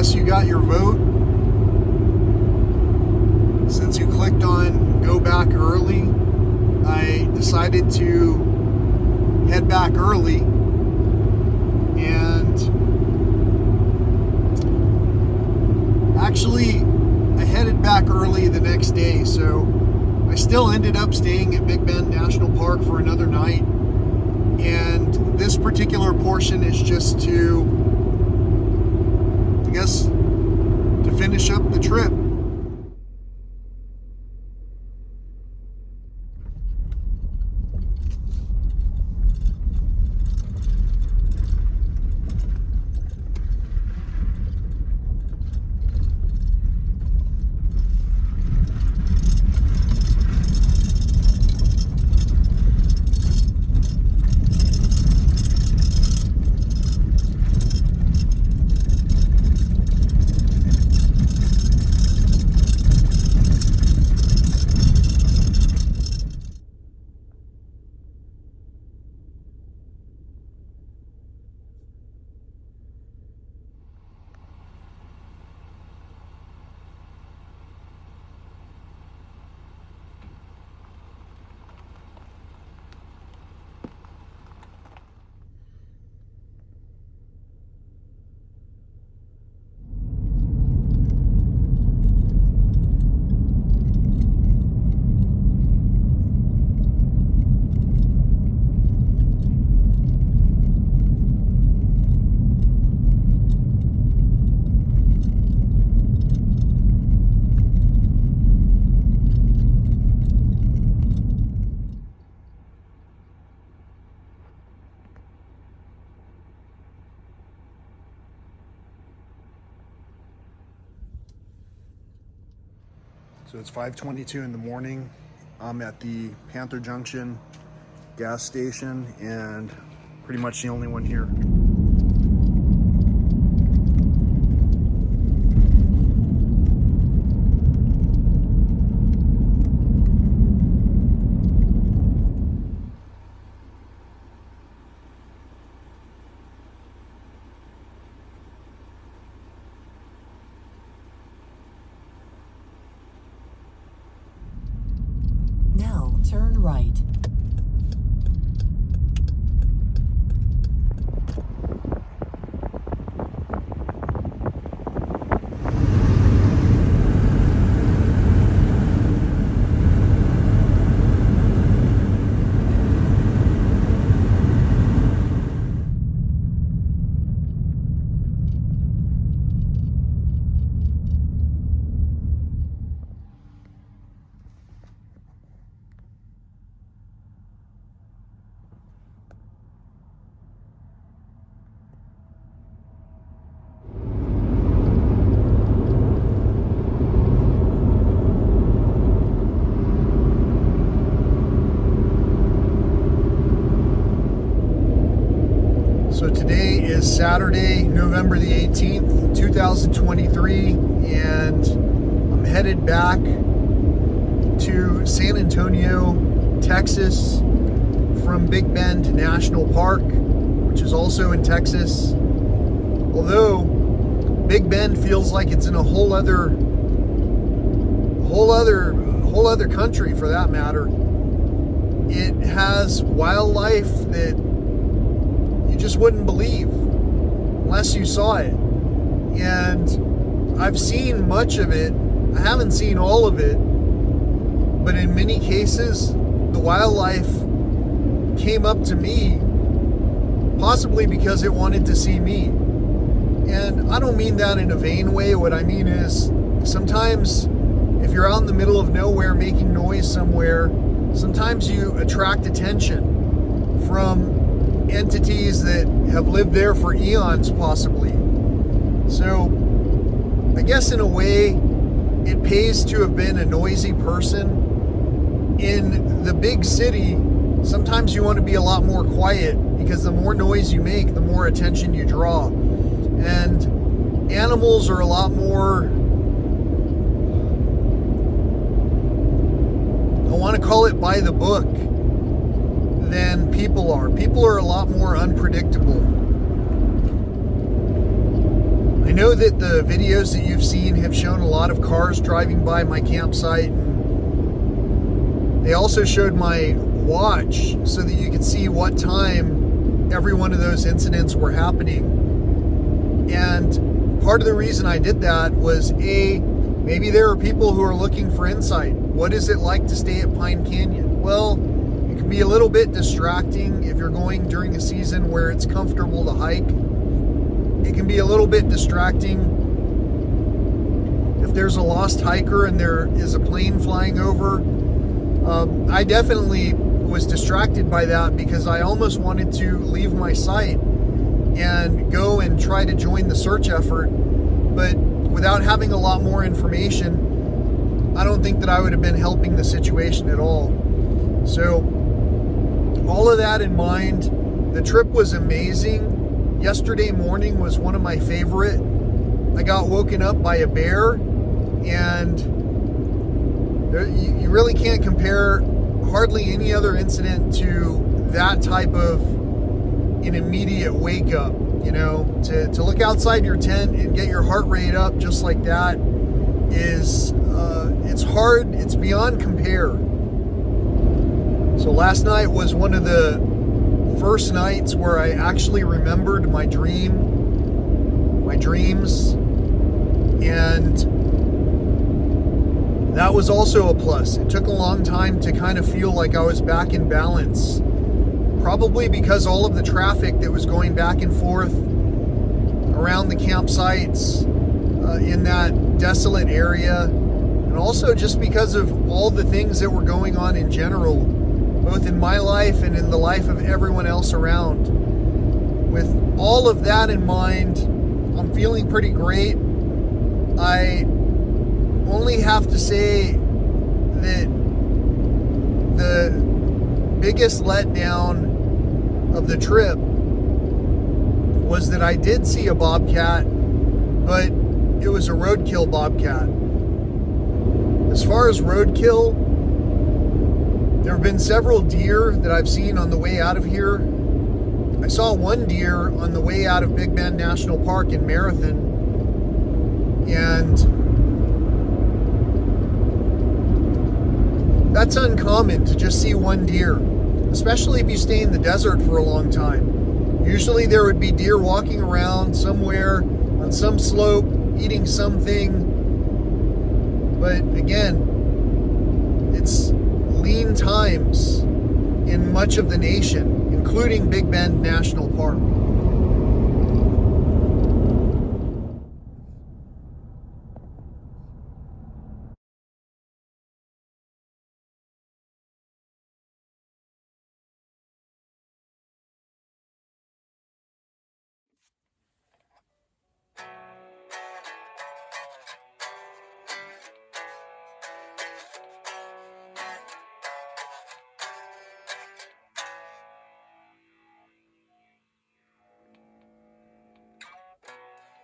guess you got your vote. Since you clicked on go back early, I decided to head back early, and actually I headed back early the next day, so I still ended up staying at Big Bend National Park for another night, and this particular portion is just to, I guess, to finish up the trip. So it's 5:22 in the morning. I'm at the Panther Junction gas station and pretty much the only one here. Now turn right. So today is Saturday, November the 18th, 2023, and I'm headed back to San Antonio, Texas from Big Bend National Park, which is also in Texas. Although Big Bend feels like it's in a whole other country for that matter. It has wildlife that you just wouldn't believe unless you saw it. And I've seen much of it. I haven't seen all of it, but in many cases, the wildlife came up to me, possibly because it wanted to see me. And I don't mean that in a vain way. What I mean is, sometimes if you're out in the middle of nowhere making noise somewhere, sometimes you attract attention from entities that have lived there for eons, possibly. So I guess in a way it pays to have been a noisy person. In the big city, sometimes you want to be a lot more quiet, because the more noise you make, the more attention you draw. And animals are a lot more, I want to call it by the book, than people are. People are a lot more unpredictable. I know that the videos that you've seen have shown a lot of cars driving by my campsite. And they also showed my watch so that you could see what time every one of those incidents were happening. And part of the reason I did that was maybe there are people who are looking for insight. What is it like to stay at Pine Canyon? Well, it can be a little bit distracting if you're going during a season where it's comfortable to hike. It can be a little bit distracting if there's a lost hiker and there is a plane flying over. I definitely was distracted by that because I almost wanted to leave my site and go and try to join the search effort. But without having a lot more information, I don't think that I would have been helping the situation at all. So, all of that in mind, the trip was amazing. Yesterday morning was one of my favorite. I got woken up by a bear, and you really can't compare hardly any other incident to that type of an immediate wake up. You know, to look outside your tent and get your heart rate up just like that is, it's hard, it's beyond compare. So last night was one of the first nights where I actually remembered my dreams, and that was also a plus. It took a long time to kind of feel like I was back in balance, probably because all of the traffic that was going back and forth around the campsites in that desolate area, and also just because of all the things that were going on in general, both in my life and in the life of everyone else around. With all of that in mind, I'm feeling pretty great. I only have to say that the biggest letdown of the trip was that I did see a bobcat, but it was a roadkill bobcat. As far as roadkill, there have been several deer that I've seen on the way out of here. I saw one deer on the way out of Big Bend National Park in Marathon, and that's uncommon to just see one deer, especially if you stay in the desert for a long time. Usually there would be deer walking around somewhere on some slope, eating something, but again, it's lean times in much of the nation, including Big Bend National Park.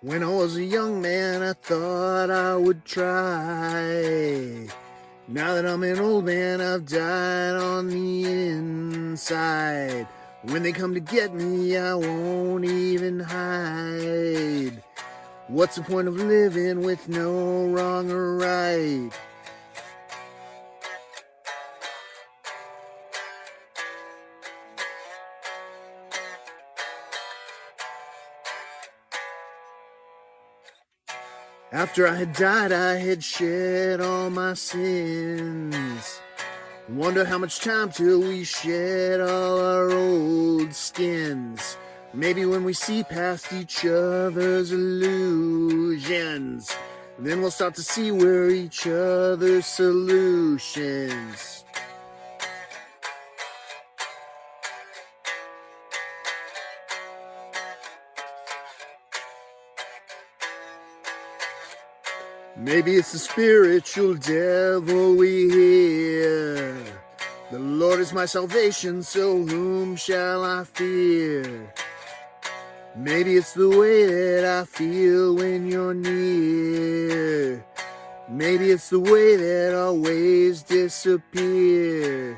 When I was a young man, I thought I would try. Now that I'm an old man, I've died on the inside. When they come to get me, I won't even hide. What's the point of living with no wrong or right? After I had died, I had shed all my sins. Wonder how much time till we shed all our old skins. Maybe when we see past each other's illusions, then we'll start to see we're each other's solutions. Maybe it's the spiritual devil we hear. The Lord is my salvation, so whom shall I fear? Maybe it's the way that I feel when you're near. Maybe it's the way that our ways disappear.